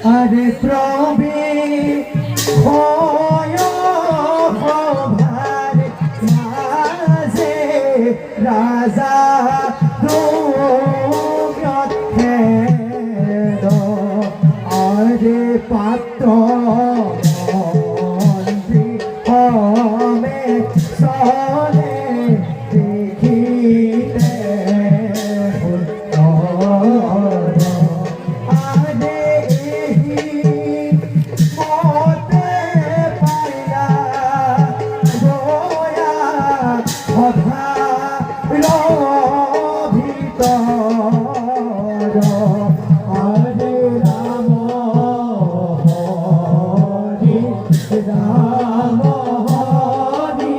আরে প্রবে হয় ভার মাঝে রাজা আরে পাত্র হমে সলে দেখিতে আরে মতে পাইয়া গোয়া অধা ভিতর হরে রাম হরি রাম হরি